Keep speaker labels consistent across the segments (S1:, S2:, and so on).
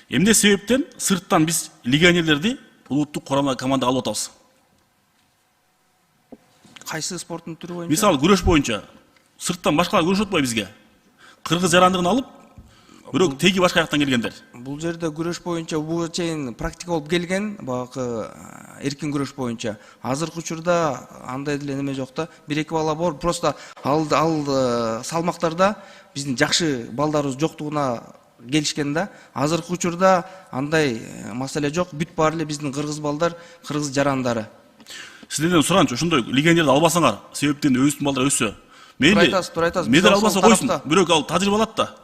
S1: Эмне себептен сырттан биз легионерлерди улуттук курама командага алып атабыз?
S2: Кайсы спорттун түрү боюнча?
S1: Мисалы күрөш боюнча сырттан башкалар күрөшүп атпайбы бизге? Кыргыз жарандыгын алып, бирок теги башка жактан келгендер.
S2: Бул жерде күрөш боюнча буга чейин практика болуп келген, багы эркин күрөш боюнча. Азыркы учурда андай деле неме жок да. 1-2 бала бар, просто ал салмактарда биздин жакшы балдарыбыз жоктугуна келишкен да. Азыркы учурда андай маселе жок. Бүт баары эле биздин кыргыз балдар, кыргыз жарандары.
S1: Сиздерден суранчы, ошондой легионерди албасаңар, себептен өбүздүн балдар өссө. Мейли,
S2: Тур айтасыз.
S1: медаль албаса койсун, бирок ал тажрыйба алат да.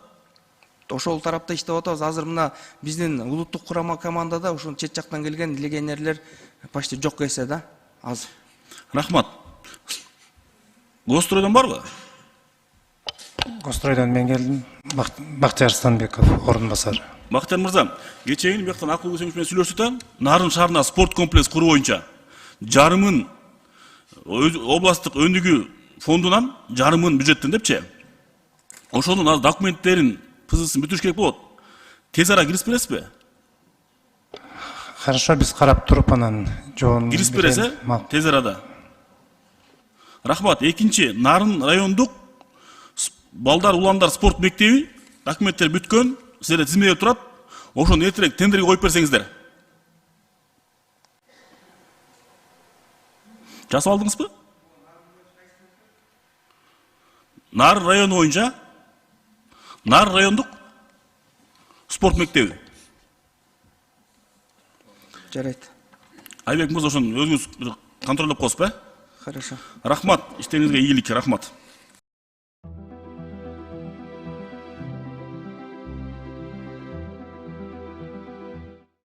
S2: Ошол тарапта иштеп атабыз. Азыр мына биздин улуттук курама командада ошол чет жактан келген легионерлер почти жок эсе да. Аз.
S1: Рахмат. Гостройдон барбы?
S3: Гостройдон мен келдим. Бактияр Станбеков, орун басары.
S1: Бактияр мырза, кечээни бияктан акыл көзөмүш менен сүйлөштүк да, Нарын шаарына спорт комплекс куруу боюнча жарымын областтык өндүгү фондунан жарымын бюджеттен депчи. Ошонун азыр документтерин пызысын бүтүрүш керек болот. Тез ара кирип бересизби?
S3: Хорошо, биз карап туруп анан жоон
S1: Кирип бересе, тез арада. Рахмат. Экинчи, Нарын райондук балдар уландар спорт мектеби документтер бүткөн, силерде тизмеде турат. Ошону эртерээк тендерге коюп берсеңиздер. Жасап алдыңызбы? Нарын району боюнча Нарын райондук спорт мектеби.
S2: Жарайт.
S1: Айбек мырза ошону өзүңүз контролдоп коесузбу?
S2: Хорошо.
S1: Рахмат, иштериңизге ийгилик, рахмат.